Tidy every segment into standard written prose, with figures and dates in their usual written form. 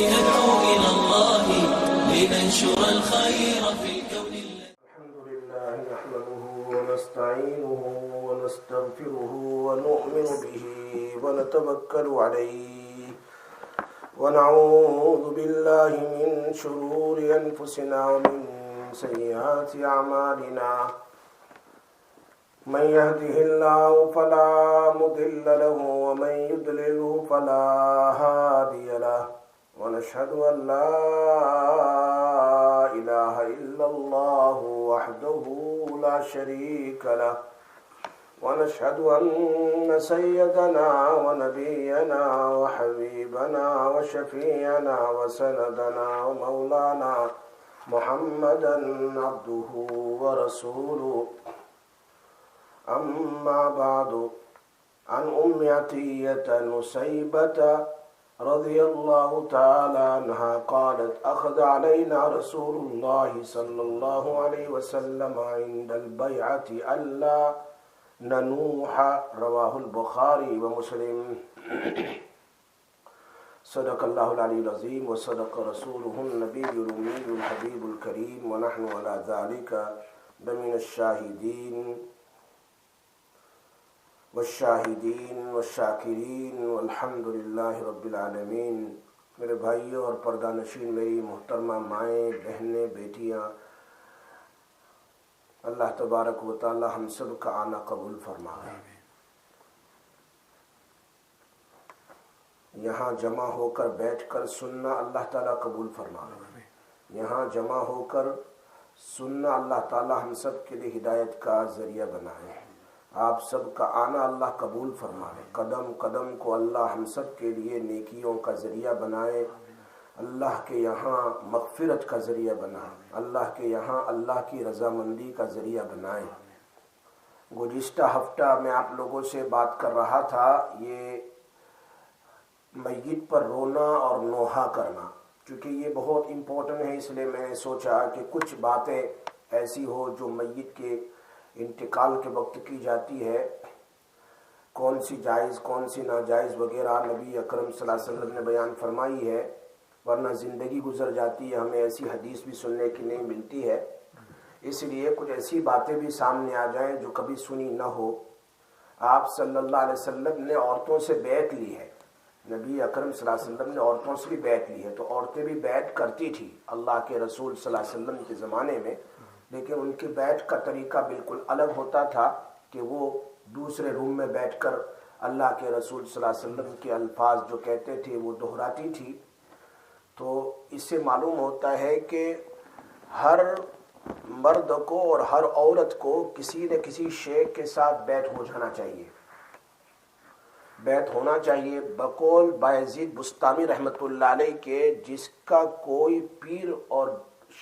ندعو إلى الله لننشر الخير في الكون. الحمد لله نحمده ونستعينه ونستغفره ونؤمن به ونتوكل عليه ونعوذ بالله من شرور أنفسنا ومن سيئات أعمالنا. من يهده الله فلا مضل له ومن يضلله فلا هادي له. ونشهد أن لا إله إلا الله وحده لا شريك له. ونشهد أن سيدنا ونبينا وحبيبنا وشفيعنا وسندنا ومولانا محمدا عبده ورسوله. أما بعد، عن أم عطية نسيبة رضي الله تعالى عنها قالت: أخذ علينا رسول الله صلى الله عليه وسلم عند البيعة ألا ننوح. رواه البخاري ومسلم. صدق الله العلي العظيم وصدق رسوله النبي الأمي الحبيب الكريم ونحن على ذلك لمن الشاهدين والشاہدین والشاکرین والحمد للہ رب العالمین. میرے بھائیوں اور پردہ نشین میری محترمہ مائیں، بہنیں، بیٹیاں، اللہ تبارک و تعالی ہم سب کا آنا قبول فرمائے. یہاں جمع ہو کر بیٹھ کر سننا اللہ تعالیٰ قبول فرمائے. یہاں جمع ہو کر سننا اللہ تعالیٰ ہم سب کے لیے ہدایت کا ذریعہ بنائے. آپ سب کا آنا اللہ قبول فرمائے. قدم قدم کو اللہ ہم سب کے لیے نیکیوں کا ذریعہ بنائے. اللہ کے یہاں مغفرت کا ذریعہ بنائے. اللہ کے یہاں اللہ کی رضامندی کا ذریعہ بنائے. گزشتہ ہفتہ میں آپ لوگوں سے بات کر رہا تھا یہ میت پر رونا اور نوحہ کرنا. چونکہ یہ بہت امپورٹنٹ ہے، اس لیے میں نے سوچا کہ کچھ باتیں ایسی ہو جو میت کے انتقال کے وقت کی جاتی ہے، کون سی جائز کون سی ناجائز وغیرہ نبی اکرم صلی اللہ علیہ وسلم نے بیان فرمائی ہے. ورنہ زندگی گزر جاتی ہے، ہمیں ایسی حدیث بھی سننے کی نہیں ملتی ہے. اس لیے کچھ ایسی باتیں بھی سامنے آ جائیں جو کبھی سنی نہ ہو. آپ صلی اللہ علیہ وسلم نے عورتوں سے بیعت لی ہے. نبی اکرم صلی اللہ علیہ وسلم نے عورتوں سے بھی بیعت لی ہے. تو عورتیں بھی بیعت کرتی تھی اللہ کے رسول صلی اللہ علیہ وسلم کے زمانے میں، لیکن ان کی بیٹھ کا طریقہ بالکل الگ ہوتا تھا کہ وہ دوسرے روم میں بیٹھ کر اللہ کے رسول صلی اللہ علیہ وسلم کے الفاظ جو کہتے تھے وہ دہراتی تھی. تو اس سے معلوم ہوتا ہے کہ ہر مرد کو اور ہر عورت کو کسی نہ کسی شے کے ساتھ بیعت ہو جانا چاہیے. بیعت ہونا چاہیے. بقول بایزید بستامی رحمۃ اللہ علیہ کے، جس کا کوئی پیر اور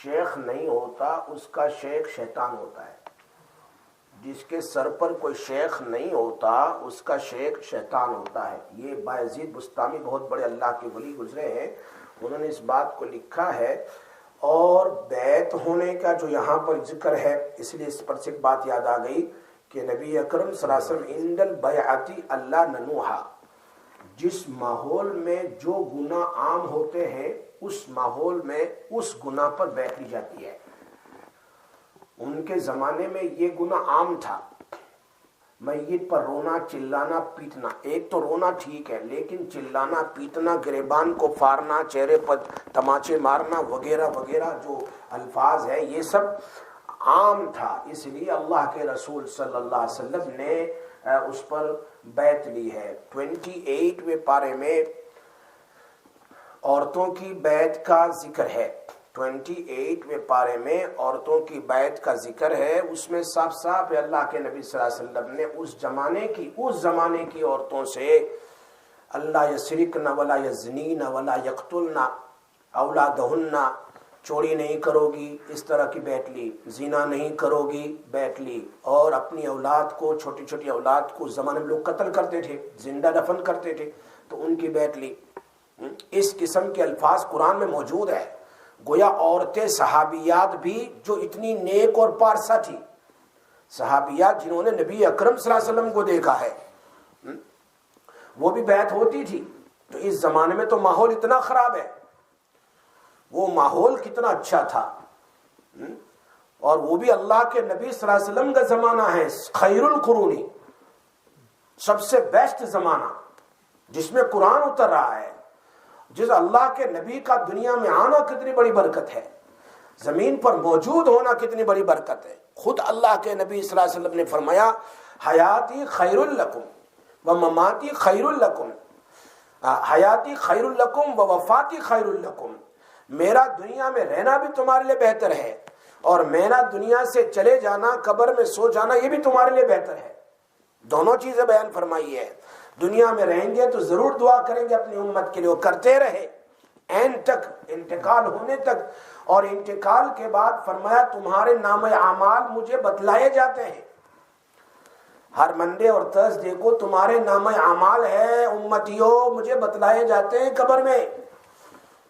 شیخ نہیں ہوتا اس کا شیخ شیطان ہوتا ہے. جس کے سر پر کوئی شیخ نہیں ہوتا اس کا شیخ شیطان ہوتا ہے. یہ بایزید بستامی بہت بڑے اللہ کے ولی گزرے ہیں، انہوں نے اس بات کو لکھا ہے. اور بیعت ہونے کا جو یہاں پر ذکر ہے، اس لیے اس پر سے ایک بات یاد آ گئی کہ نبی اکرم صلی اللہ علیہ وسلم عند البیعۃ الا ننوحا، جس ماحول میں جو گناہ عام ہوتے ہیں اس ماحول میں اس گناہ پر بیعت لی جاتی ہے. ان کے زمانے میں یہ گناہ عام تھا، میت پر رونا، چلانا، پیٹنا. ایک تو رونا ٹھیک ہے، لیکن چلانا، پیٹنا، گریبان کو پھاڑنا، چہرے پر تماچے مارنا وغیرہ وغیرہ جو الفاظ ہے یہ سب عام تھا. اس لیے اللہ کے رسول صلی اللہ علیہ وسلم نے اس پر بیعت لی ہے. 28ویں پارے میں عورتوں کی بیعت کا ذکر ہے. 28ویں پارے میں عورتوں کی بیعت کا ذکر ہے. اس میں صاف صاف اللہ کے نبی صلی اللہ علیہ وسلم نے اس زمانے کی عورتوں سے اللہ یسرقن ولا یزنین ولا یقتلن اولادہن، چوری نہیں کرو گی، اس طرح کی بیعت لی. زنا نہیں کرو گی، بیعت لی. اور اپنی اولاد کو، چھوٹی چھوٹی اولاد کو زمانے میں لوگ قتل کرتے تھے، زندہ دفن کرتے تھے، تو ان کی بیعت لی. اس قسم کے الفاظ قرآن میں موجود ہے. گویا عورتیں صحابیات بھی جو اتنی نیک اور پارسا تھی، صحابیات جنہوں نے نبی اکرم صلی اللہ علیہ وسلم کو دیکھا ہے، وہ بھی بیعت ہوتی تھی. تو اس زمانے میں تو ماحول اتنا خراب ہے، وہ ماحول کتنا اچھا تھا، اور وہ بھی اللہ کے نبی صلی اللہ علیہ وسلم کا زمانہ ہے، خیر القرونی، سب سے بیسٹ زمانہ جس میں قرآن اتر رہا ہے، جس اللہ کے نبی کا دنیا میں آنا کتنی بڑی برکت ہے، زمین پر موجود ہونا کتنی بڑی برکت ہے۔ خود اللہ کے نبی صلی اللہ علیہ وسلم نے فرمایا حیاتی خیر لکم و مماتی خیر لکم، حیاتی خیر لکم و وفاتی خیر لکم، میرا دنیا میں رہنا بھی تمہارے لیے بہتر ہے، اور میرا دنیا سے چلے جانا، قبر میں سو جانا، یہ بھی تمہارے لیے بہتر ہے۔ دونوں چیزیں بیان فرمائی ہے۔ دنیا میں رہیں گے تو ضرور دعا کریں گے اپنی امت کے لیے، وہ کرتے رہے این تک، انتقال ہونے تک، اور انتقال کے بعد فرمایا تمہارے نام اعمال مجھے بتلائے جاتے ہیں، ہر منڈے اور تھرسڈے کو تمہارے نام اعمال ہے امتیوں، مجھے بتلائے جاتے ہیں قبر میں۔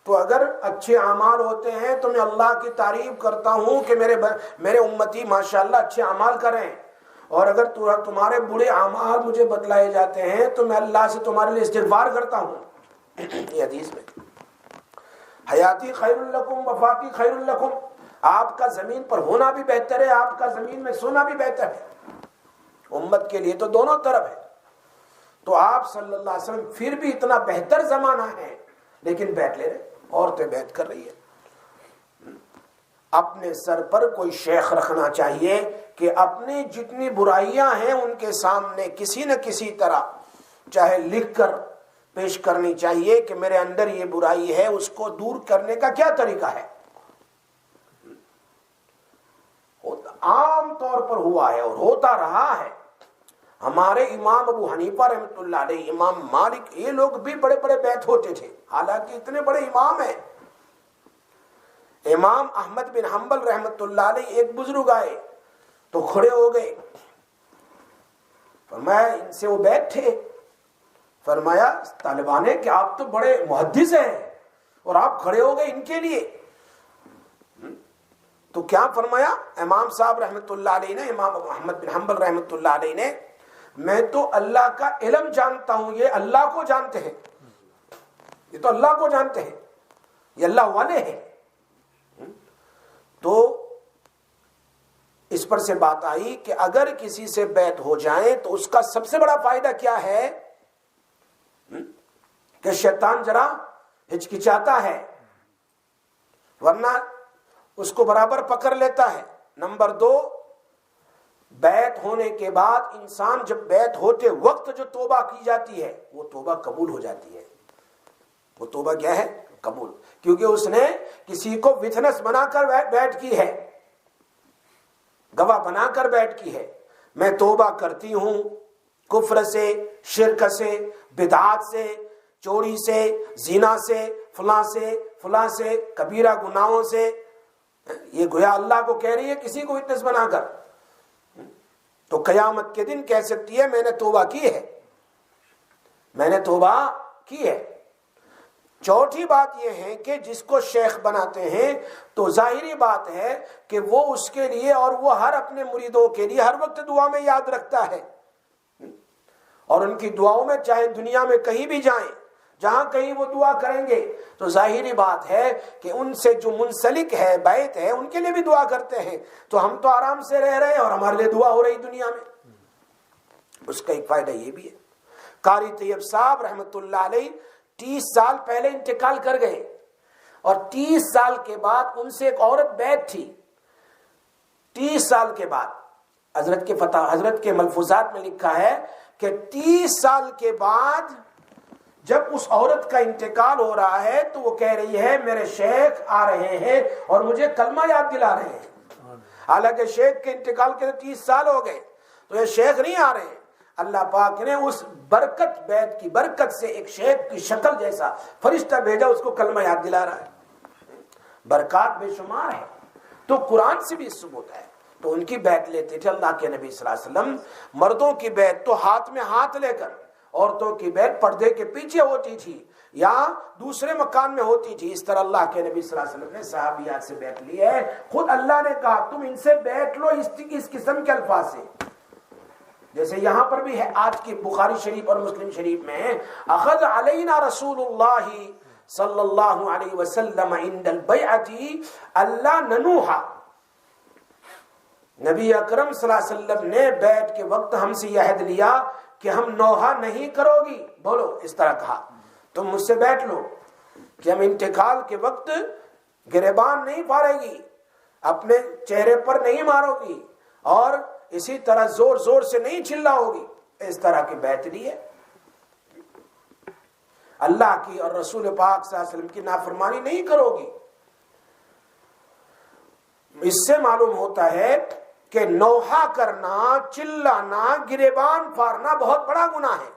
تو اگر اچھے اعمال ہوتے ہیں تو میں اللہ کی تعریف کرتا ہوں کہ میرے امتی ماشاءاللہ اچھے اعمال کریں، اور اگر تمہارے برے اعمال مجھے بتلائے جاتے ہیں تو میں اللہ سے تمہارے لیے استغفار کرتا ہوں۔ یہ حدیث میں حیاتی خیر لکم وفاتی خیر لکم، آپ کا زمین پر ہونا بھی بہتر ہے، آپ کا زمین میں سونا بھی بہتر ہے، امت کے لیے تو دونوں طرف ہے۔ تو آپ صلی اللہ علیہ وسلم پھر بھی اتنا بہتر زمانہ ہے، لیکن بیٹھ لے رہے، عورتیں بیٹھ کر رہی ہے۔ اپنے سر پر کوئی شیخ رکھنا چاہیے کہ اپنی جتنی برائیاں ہیں ان کے سامنے کسی نہ کسی طرح چاہے لکھ کر پیش کرنی چاہیے کہ میرے اندر یہ برائی ہے، اس کو دور کرنے کا کیا طریقہ ہے۔ عام طور پر ہوا ہے اور ہوتا رہا ہے۔ ہمارے امام ابو حنیفہ رحمۃ اللہ علیہ، امام مالک، یہ لوگ بھی بڑے بڑے بیت ہوتے تھے، حالانکہ اتنے بڑے امام ہیں۔ امام احمد بن حنبل رحمۃ اللہ علیہ، ایک بزرگ آئے تو کھڑے ہو گئے، فرمایا ان سے وہ بیٹھ تھے، فرمایا طالبان کہ آپ تو بڑے محدث ہیں اور آپ کھڑے ہو گئے ان کے لیے۔ تو کیا فرمایا امام صاحب رحمۃ اللہ علیہ نے، امام احمد بن حنبل رحمۃ اللہ علیہ نے، میں تو اللہ کا علم جانتا ہوں، یہ اللہ کو جانتے ہیں، یہ تو اللہ کو جانتے ہیں، یہ اللہ والے ہیں۔ تو اس پر سے بات آئی کہ اگر کسی سے بیعت ہو جائیں تو اس کا سب سے بڑا فائدہ کیا ہے کہ شیطان ذرا ہچکچاتا ہے، ورنہ اس کو برابر پکڑ لیتا ہے۔ نمبر 2، بیعت ہونے کے بعد انسان جب بیعت ہوتے وقت جو توبہ کی جاتی ہے وہ توبہ قبول ہو جاتی ہے۔ وہ توبہ کیا ہے؟ قبول، کیونکہ اس نے کسی کو وٹنس بنا کر بیعت کی ہے، گواہ بنا کر بیعت کی ہے، میں توبہ کرتی ہوں کفر سے، شرک سے، بدعات سے، چوری سے، زنا سے، فلاں سے، فلاں سے، کبیرہ گناہوں سے۔ یہ گویا اللہ کو کہہ رہی ہے کسی کو وٹنس بنا کر، تو قیامت کے دن کہہ سکتی ہے میں نے توبہ کی ہے، میں نے توبہ کی ہے۔ چوتھی بات یہ ہے کہ جس کو شیخ بناتے ہیں تو ظاہری بات ہے کہ وہ اس کے لیے اور وہ ہر اپنے مریدوں کے لیے ہر وقت دعا میں یاد رکھتا ہے، اور ان کی دعاؤں میں چاہے دنیا میں کہیں بھی جائیں، جہاں کہیں وہ دعا کریں گے تو ظاہری بات ہے کہ ان سے جو منسلک ہے، بیعت ہے، ان کے لیے بھی دعا کرتے ہیں۔ تو ہم تو آرام سے رہ رہے ہیں اور ہمارے لیے دعا ہو رہی دنیا میں۔ اس کا ایک فائدہ یہ بھی ہے، قاری طیب صاحب رحمۃ اللہ علیہ 30 سال پہلے انتقال کر گئے، اور 30 سال کے بعد ان سے ایک عورت بیعت تھی۔ 30 سال کے بعد حضرت کے ملفوظات میں لکھا ہے کہ 30 سال کے بعد جب اس عورت کا انتقال ہو رہا ہے تو وہ کہہ رہی ہے میرے شیخ آ رہے ہیں اور مجھے کلمہ یاد دلا رہے ہیں، حالانکہ شیخ کے انتقال کے 30 سال ہو گئے، تو یہ شیخ نہیں آ رہے ہیں۔ اللہ پاک نے اس برکت، بیعت کی برکت سے ایک شیخ کی شکل جیسا فرشتہ بھیجا، اس کو کلمہ یاد دلا رہا ہے۔ برکات بے شمار ہے، تو قرآن سے بھی ثبوت ہے۔ تو ان کی بیعت لیتے تھے اللہ کے نبی صلی اللہ علیہ وسلم۔ مردوں کی بیعت تو ہاتھ میں ہاتھ لے کر، عورتوں کی بیعت پردے کے پیچھے ہوتی تھی یا دوسرے مکان میں ہوتی تھی۔ اس طرح اللہ کے نبی صلی اللہ علیہ وسلم نے صحابیات سے بیعت لی ہے۔ خود اللہ نے کہا تم ان سے بیعت لو اس قسم کے الفاظ سے، جیسے یہاں پر بھی ہے آج کی بخاری شریف اور مسلم شریف میں، اخذ علینا رسول اللہ صلی اللہ علیہ وسلم عند البیعۃ اللہ ننوحا، نبی اکرم صلی اللہ علیہ وسلم نے بیعت کے وقت ہم سے یہ عہد لیا کہ ہم نوحہ نہیں کرو گی، بولو اس طرح کہا، تم مجھ سے بیٹھ لو کہ ہم انتقال کے وقت گریبان نہیں پھاڑے گی، اپنے چہرے پر نہیں مارو گی، اور اسی طرح زور زور سے نہیں چلاؤ گی، اس طرح کی بیعت لی ہے۔ اللہ کی اور رسول پاک صلی اللہ علیہ وسلم کی نافرمانی نہیں کرو گی۔ اس سے معلوم ہوتا ہے کہ نوحہ کرنا، چلانا، گریبان پھاڑنا بہت بڑا گناہ ہے،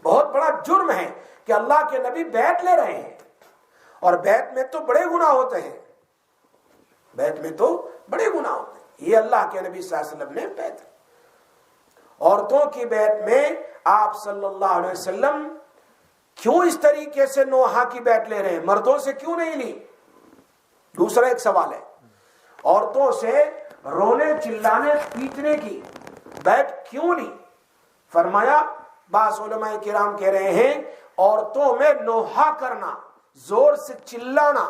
بہت بڑا جرم ہے کہ اللہ کے نبی بیعت لے رہے ہیں، اور بیعت میں تو بڑے گناہ ہوتے ہیں، بیعت میں تو بڑے گناہ ہوتے ہیں۔ یہ اللہ کے نبی صلی اللہ علیہ وسلم نے بیعت، عورتوں کی بیعت میں آپ صلی اللہ علیہ وسلم کیوں اس طریقے سے نوحہ کی بیعت لے رہے ہیں، مردوں سے کیوں نہیں لی؟ دوسرا ایک سوال ہے، عورتوں سے رونے چلانے پیٹنے کی بیعت کیوں لی؟ فرمایا بعض علماء کرام کہہ رہے ہیں عورتوں میں نوحہ کرنا، زور سے چلانا،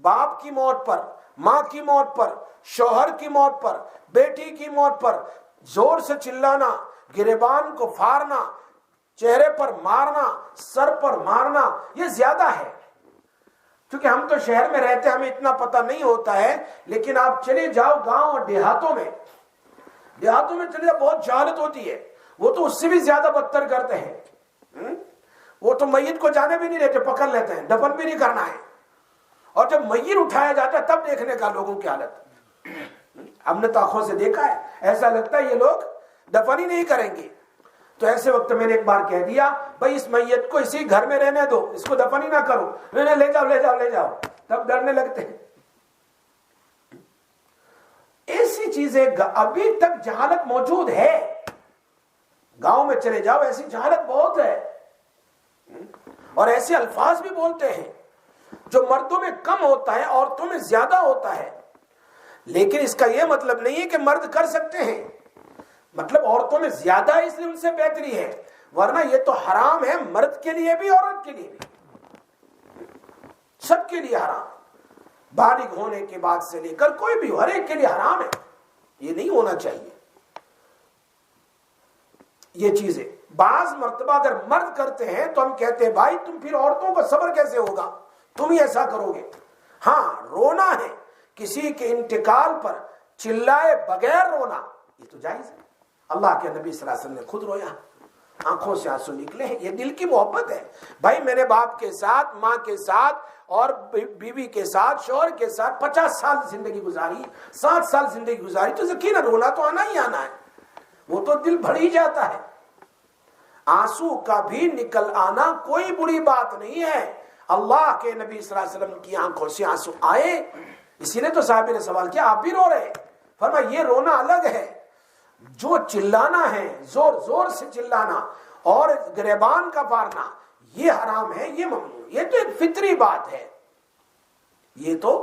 باپ کی موت پر، ماں کی موت پر، شوہر کی موت پر، بیٹی کی موت پر زور سے چلانا، گریبان کو پھاڑنا، چہرے پر مارنا، سر پر مارنا، یہ زیادہ ہے۔ کیونکہ ہم تو شہر میں رہتے ہیں، ہمیں اتنا پتہ نہیں ہوتا ہے، لیکن آپ چلے جاؤ گاؤں اور دیہاتوں میں چلے جاؤ، بہت جہالت ہوتی ہے، وہ تو اس سے بھی زیادہ بدتر کرتے ہیں۔ وہ تو میت کو جانے بھی نہیں دیتے، پکڑ لیتے ہیں، دفن بھی نہیں کرنا ہے، اور جب میت اٹھایا جاتا ہے تب دیکھنے کا لوگوں کی حالت ہم نے تو آنکھوں سے دیکھا ہے، ایسا لگتا ہے یہ لوگ دفن ہی نہیں کریں گے۔ تو ایسے وقت میں نے ایک بار کہہ دیا بھائی اس میت کو اسی گھر میں رہنے دو، اس کو دفن ہی نہ کرو، لے جاؤ، تب ڈرنے لگتے ہیں۔ ایسی چیزیں ابھی تک جہالت موجود ہے، گاؤں میں چلے جاؤ ایسی جہالت بہت ہے، اور ایسے الفاظ بھی بولتے ہیں جو مردوں میں کم ہوتا ہے، عورتوں میں زیادہ ہوتا ہے، لیکن اس کا یہ مطلب نہیں ہے کہ مرد کر سکتے ہیں، مطلب عورتوں میں زیادہ ہے اس لیے ان سے بہتری ہے، ورنہ یہ تو حرام ہے، مرد کے لیے بھی عورت کے لیے بھی، سب کے لیے حرام، بالغ ہونے کے بعد سے لے کر کوئی بھی ہر ایک کے لیے حرام ہے، یہ نہیں ہونا چاہیے۔ یہ چیزیں بعض مرتبہ اگر مرد کرتے ہیں تو ہم کہتے ہیں بھائی تم پھر عورتوں کا صبر کیسے ہوگا، تم ہی ایسا کرو گے۔ ہاں رونا ہے، کسی کے انتقال پر چلائے بغیر رونا، یہ تو جائز ہے، اللہ کے نبی صلی اللہ علیہ وسلم نے خود رویا، آنکھوں سے آنسو نکلے ہیں، یہ دل کی محبت ہے۔ بھائی میں نے باپ کے ساتھ، ماں کے ساتھ اور بیوی کے ساتھ، شوہر کے ساتھ 50 سال زندگی گزاری، 60 سال زندگی گزاری، تو یقیناً رونا تو آنا ہی آنا ہے، وہ تو دل بھر ہی جاتا ہے۔ آنسو کا بھی نکل آنا کوئی بری بات نہیں ہے، اللہ کے نبی صلی اللہ علیہ وسلم کی آنکھوں سے آنسو آئے، اسی نے تو صحابی نے سوال کیا آپ بھی رو رہے؟ فرمایا یہ رونا الگ ہے، جو چلانا ہے، زور زور سے چلانا اور گریبان کا پھاڑنا، یہ حرام ہے، یہ ممنوع، یہ تو ایک فطری بات ہے، یہ تو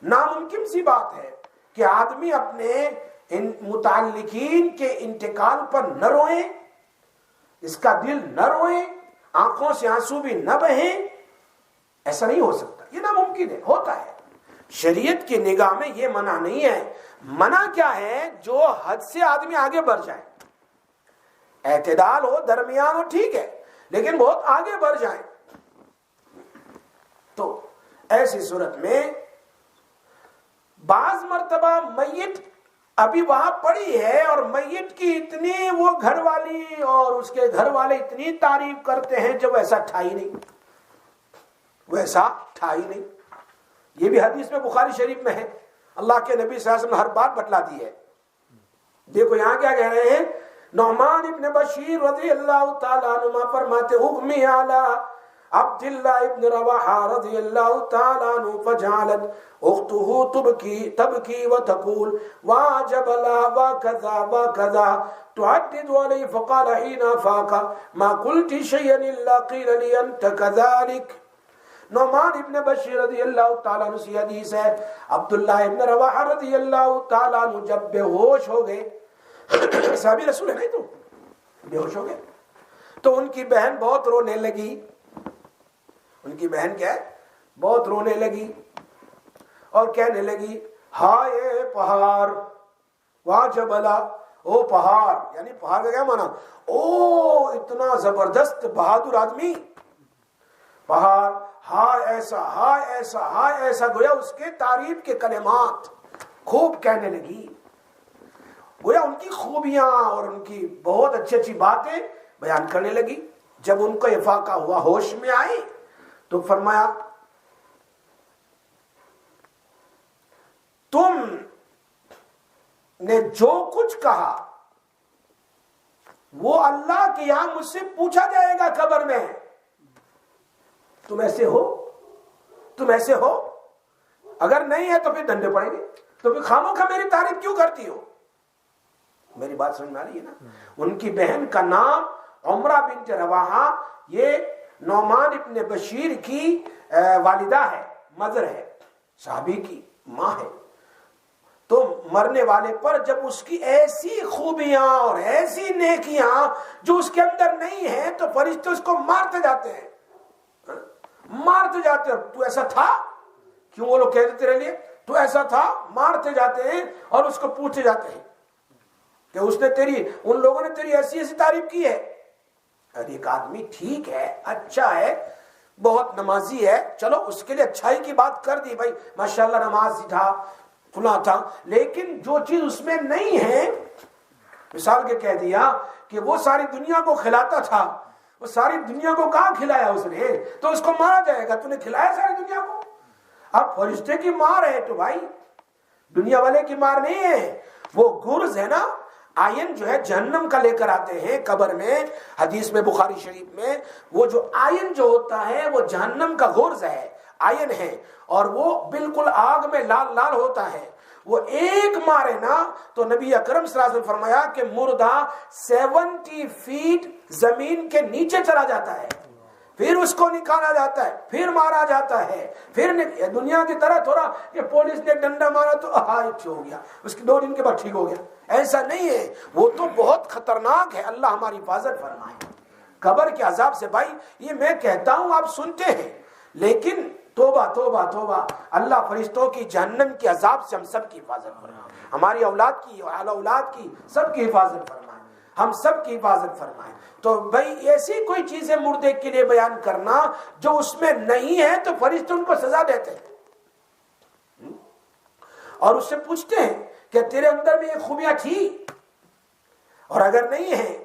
ناممکن سی بات ہے کہ آدمی اپنے متعلقین کے انتقال پر نہ روئیں، اس کا دل نہ روئے، آنکھوں سے آنسو بھی نہ بہیں، ایسا نہیں ہو سکتا، یہ ناممکن ہے، ہوتا ہے۔ شریعت کی نگاہ میں یہ منع نہیں ہے، منع کیا ہے؟ جو حد سے آدمی آگے بڑھ جائے، اعتدال ہو، درمیان ہو، ٹھیک ہے، لیکن بہت آگے بڑھ جائیں تو ایسی صورت میں بعض مرتبہ میت ابھی وہاں پڑی ہے اور میت کی اتنی وہ گھر والی اور اس کے گھر والے اتنی تعریف کرتے ہیں جو ویسا تھا ہی نہیں، ویسا تھا ہی نہیں۔ یہ بھی حدیث میں بخاری شریف میں ہے، اللہ کے نبی صلی اللہ علیہ وسلم نے ہر بات بتلا دی ہے۔ دیکھو یہاں کیا کہہ رہے ہیں، نعمان ابن بشیر رضی اللہ تعالیٰ عنہ فرماتے اغمی علی عبداللہ ابن رواحہ رضی اللہ تعالیٰ عنہ فجعلت اختہ تبکی وتقول واجبلا وکذا وکذا تعدد علیہ فقال حین فاق ما قلت شیئا الا قیل لی انت کذالک۔ نعمان ابن بشیر رضی اللہ تعالیٰ عنہ سے حدیث ہے، عبداللہ ابن رواحہ رضی اللہ تعالیٰ عنہ جب بے ہوش ہو گئے، صحابی رسول ہے نہیں تو بے ہوش ہو گئے، تو ان کی بہن بہت رونے لگی، ان کی بہن کیا ہے بہت رونے لگی اور کہنے لگی ہائے پہاڑ واہ جبلا، او پہاڑ، یعنی پہاڑ کا کیا مانا، او اتنا زبردست بہادر آدمی پہاڑ، ہائے ایسا ہائے ایسا ہائے ایسا، گویا اس کے تعریف کے کلمات خوب کہنے لگی، گویا ان کی خوبیاں اور ان کی بہت اچھی اچھی باتیں بیان کرنے لگی۔ جب ان کو افاقہ ہوا، ہوش میں آئی تو فرمایا تم نے جو کچھ کہا وہ اللہ کے یہاں مجھ سے پوچھا جائے گا قبر میں، تم ایسے ہو، تم ایسے ہو، اگر نہیں ہے تو پھر ڈنڈے پڑیں گے، تو پھر خاموخواہ میری تعریف کیوں کرتی ہو؟ میری بات سمجھ میں آ رہی ہے نا؟ ان کی بہن کا نام عمرہ بنت رواحہ، یہ نعمان ابن بشیر کی والدہ ہے، مدر ہے، صحابی کی ماں ہے۔ تو مرنے والے پر جب اس کی ایسی خوبیاں اور ایسی نیکیاں جو اس کے اندر نہیں ہیں تو فرشتے اس کو مارتے جاتے ہیں، مارتے جاتے ہیں۔ تو ایسا تھا کیوں؟ وہ لوگ کہتے تیرے لیے تو ایسا تھا، مارتے جاتے ہیں اور اس کو پوچھتے جاتے ہیں کہ اس نے ان لوگوں نے تیری ایسی ایسی تعریف کی ہے۔ ارے ایک آدمی ٹھیک ہے، اچھا ہے، بہت نمازی ہے، چلو اس کے لیے اچھائی کی بات کر دی، بھائی ماشاءاللہ نماز تھا، فلاں تھا، لیکن جو چیز اس میں نہیں ہے، مثال کے کہہ دیا کہ وہ ساری دنیا کو کھلاتا تھا، وہ ساری دنیا کو کہاں کھلایا اس نے؟ تو اس کو مارا جائے گا، تو نے کھلایا ساری دنیا کو؟ اب فرشتے کی مار ہے تو بھائی دنیا والے کی مار نہیں ہے، وہ گرز ہے نا، آئین جو ہے جہنم کا لے کر آتے ہیں قبر میں، حدیث میں بخاری شریف میں، وہ جو آئین جو ہوتا ہے وہ جہنم کا غرض ہے، آئین ہے، اور وہ بالکل آگ میں لال لال ہوتا ہے۔ وہ ایک مارے نا تو نبی اکرم صلی اللہ علیہ وسلم فرمایا کہ مردہ 70 فیٹ زمین کے نیچے چلا جاتا ہے، پھر اس کو نکالا جاتا ہے، پھر مارا جاتا ہے، پھر دنیا کی طرح تھوڑا کہ پولیس نے ڈنڈا مارا تو ہو گیا، اس کے 2 دن کے بعد ٹھیک ہو گیا، ایسا نہیں ہے، وہ تو بہت خطرناک ہے۔ اللہ ہماری حفاظت فرمائے قبر کے عذاب سے۔ بھائی یہ میں کہتا ہوں آپ سنتے ہیں، لیکن توبہ توبہ توبہ، اللہ فرشتوں کی جہنم کے عذاب سے ہم سب کی حفاظت فرمائے، ہماری اولاد کی اور اعلی اولاد کی سب کی حفاظت فرمائے، ہم سب کی حفاظت فرمائے۔ تو بھائی ایسی کوئی چیزیں مردے کے لیے بیان کرنا جو اس میں نہیں ہے تو فرشتے ان کو سزا دیتے ہیں اور اس سے پوچھتے ہیں کہ تیرے اندر میں یہ خوبیاں تھی، اور اگر نہیں ہے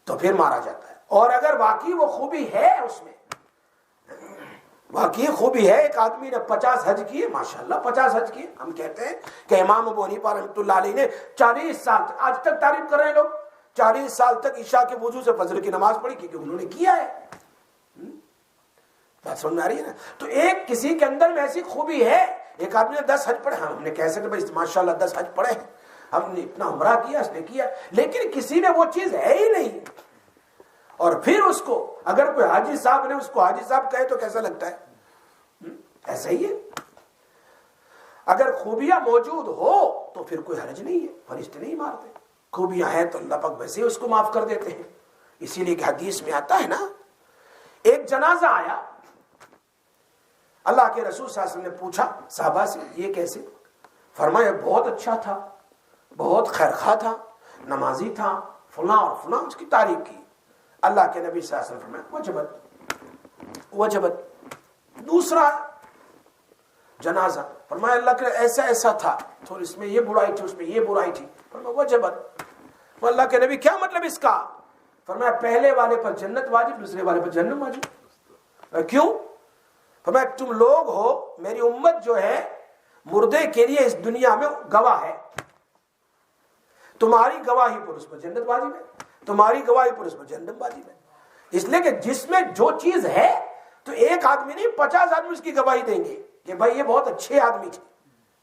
تو پھر مارا جاتا ہے، اور اگر واقعی وہ خوبی ہے، اس میں واقعی خوبی ہے، ایک آدمی نے 50 حج کیے، ماشاءاللہ 50 حج کیے، ہم کہتے ہیں کہ امام ابو حنیفہ رحمۃ اللہ علیہ نے 40 سال تک، آج تک تعریف کر رہے ہیں لوگ، 40 سال تک عشاء کے وضو سے فجر کی نماز پڑھی، کیونکہ انہوں نے کیا ہے۔ بات سمجھ میں آ رہی ہے نا؟ تو ایک کسی کے اندر میں ایسی خوبی ہے، ایک آدمی نے 10 حج پڑھے، ہم نے کہہ سکتے بھائی ماشاءاللہ 10 حج پڑھے ہیں، ہم نے اتنا عمرہ کیا، اس نے کیا، لیکن کسی میں وہ چیز ہے ہی نہیں، اور پھر اس کو اگر کوئی حاجی صاحب نے اس کو حاجی صاحب کہے تو کیسا لگتا ہے؟ ایسا ہی ہے۔ اگر خوبیاں موجود ہو تو پھر کوئی حرج نہیں ہے، فرشتے نہیں مارتے، خوبیاں ہیں تو اللہ پاک ویسے ہی اس کو معاف کر دیتے ہیں۔ اسی لیے کہ حدیث میں آتا ہے نا، ایک جنازہ آیا، اللہ کے رسول صلی اللہ علیہ وسلم نے پوچھا صحابہ سے یہ کیسے؟ فرمایا بہت اچھا تھا، بہت خیرخواہ تھا، نمازی تھا، فلاں اور فلاں، اس کی تعریف کی۔ اللہ کے نبی صلی اللہ علیہ وسلم فرمایا وجبت وجبت۔ دوسرا جنازہ، فرمایا اللہ کے ایسا ایسا تھا، تو اس میں یہ برائی تھی، اس میں یہ برائی تھی، فرمایا وجبت۔ اللہ کے نبی کیا مطلب اس کا؟ فرمایا پہلے والے پر جنت واجب، دوسرے والے پر جہنم واجب۔ کیوں؟ فرمایا تم لوگ ہو، میری امت جو ہے مردے کے لیے اس دنیا میں گواہ ہے، تمہاری گواہی پر اس پر جنت واجب ہے، تمہاری گواہی پر اس پر جہنم واجب ہے۔ اس لیے کہ جس میں جو چیز ہے تو ایک آدمی نہیں 50 آدمی اس کی گواہی دیں گے کہ بھائی یہ بہت اچھے آدمی تھے،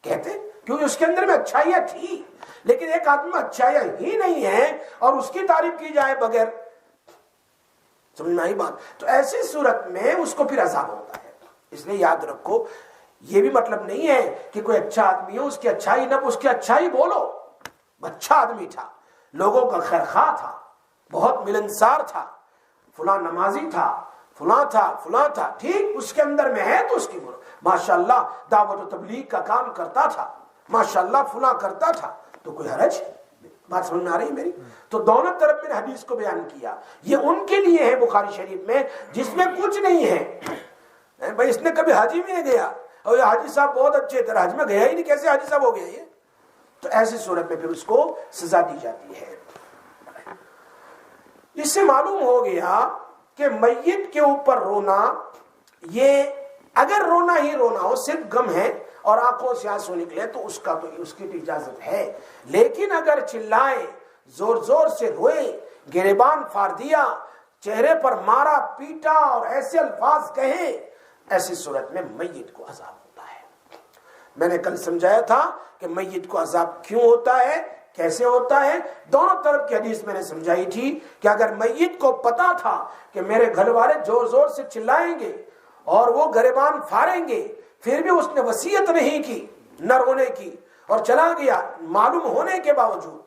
کہتے کیونکہ اس کے اندر میں اچھائیاں تھی، لیکن ایک آدمی میں اچھائیاں ہی نہیں ہیں اور اس کی تعریف کی جائے بغیر، سمجھ میں آئی بات؟ تو ایسی صورت میں اس کو پھر عذاب ہوتا ہے۔ اس لیے یاد رکھو، یہ بھی مطلب نہیں ہے کہ کوئی اچھا آدمی ہو اس کی اچھائی نہ، اس کی اچھائی بولو، اچھا آدمی تھا، لوگوں کا خیرخواہ تھا، بہت ملنسار تھا، فلاں نمازی تھا، فلاں تھا ٹھیک، اس کے اندر میں ہے تو اس کی ماشاءاللہ دعوت و تبلیغ کا کام کرتا تھا، ماشاءاللہ فلاں کرتا تھا، تو کوئی حرج؟ بات سمجھ میں آ رہی میری؟ تو دونوں طرف میں حدیث کو بیان کیا. یہ ان کے لیے ہے بخاری شریف میں جس میں کچھ نہیں ہے. بھائی اس نے کبھی حاجی میں نہیں گیا، اور یہ حاجی صاحب بہت اچھے تھے، حج میں گیا ہی نہیں، کیسے حاجی صاحب ہو گیا یہ؟ تو ایسی صورت میں پھر اس کو سزا دی جاتی ہے. اس سے معلوم ہو گیا کہ میت کے اوپر رونا، یہ اگر رونا ہی رونا ہو، صرف غم ہے اور آنکھوں سے آنسو نکلے تو اس کی بھی اجازت ہے. لیکن اگر چلائے، زور زور سے روئے، گریبان پھاڑ دیا، چہرے پر مارا پیٹا اور ایسے الفاظ کہے، ایسی صورت میں میت کو عذاب ہوتا ہے. میں نے کل سمجھایا تھا کہ میت کو عذاب کیوں ہوتا ہے، کیسے ہوتا ہے. دونوں طرف کی حدیث میں نے سمجھائی تھی کہ اگر میت کو پتا تھا کہ میرے گھر والے زور زور سے چلائیں گے اور وہ گریبان پھاڑیں گے، پھر بھی اس نے وصیت نہیں کی نہ رونے کی اور چلا گیا معلوم ہونے کے باوجود،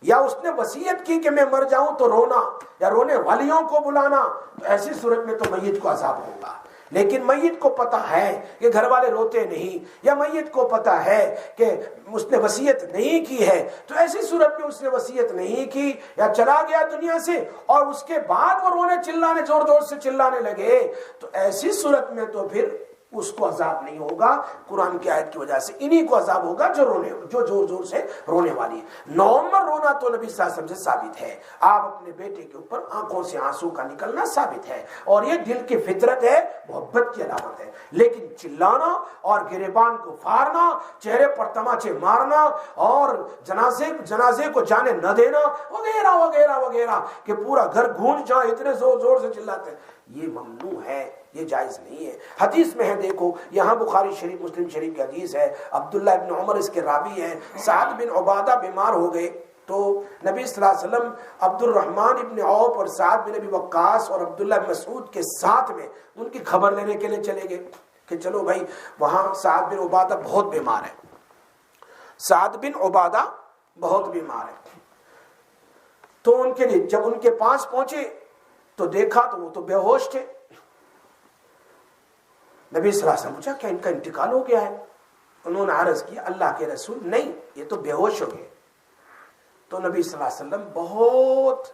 یا اس نے وصیت کی کہ میں مر جاؤں تو رونا یا رونے والیوں کو بلانا، تو ایسی صورت میں تو میت کو عذاب ہوگا. لیکن میت کو پتا ہے کہ گھر والے روتے نہیں، یا میت کو پتا ہے کہ اس نے وصیت نہیں کی ہے، تو ایسی صورت میں اس نے وصیت نہیں کی یا چلا گیا دنیا سے اور اس کے بعد وہ رونے چلانے زور زور سے چلانے لگے، تو ایسی صورت میں تو پھر اس کو عذاب نہیں ہوگا قرآن کی آیت کی وجہ سے. انہی کو عذاب ہوگا جو زور زور سے رونے والی ہے. نارمل رونا تو نبی صلی اللہ علیہ وسلم سے ثابت ہے. آپ اپنے بیٹے کے اوپر آنکھوں سے آنسو کا نکلنا ثابت ہے اور یہ دل کی فطرت ہے، محبت کی علامت ہے. لیکن چلانا اور گریبان کو پھاڑنا، چہرے پر تماچے مارنا اور جنازے کو جانے نہ دینا وغیرہ وغیرہ وغیرہ کہ پورا گھر گونج جائے، اتنے زور زور سے چلاتے ہیں، یہ ممنوع ہے، یہ جائز نہیں ہے. حدیث میں ہے، دیکھو یہاں بخاری شریف مسلم شریف کی حدیث ہے، عبداللہ ابن عمر اس کے راوی ہیں. سعد بن عبادہ بیمار ہو گئے تو نبی صلی اللہ علیہ وسلم عبد الرحمن ابن عوف اور سعد بن ابی وقاص اور عبداللہ بن مسعود کے ساتھ میں ان کی خبر لینے کے لیے چلے گئے کہ چلو بھائی وہاں سعد بن عبادہ بہت بیمار ہے. سعد بن عبادہ بہت بیمار ہے. تو ان کے لیے جب ان کے پاس پہنچے تو دیکھا تو وہ تو بے ہوش تھے. نبی صلی اللہ علیہ وسلم پوچھا کیا ان کا انتقال ہو گیا ہے؟ انہوں نے عرض کیا اللہ کے رسول نہیں، یہ تو بے ہوش ہو گئے. تو نبی صلی اللہ علیہ وسلم بہت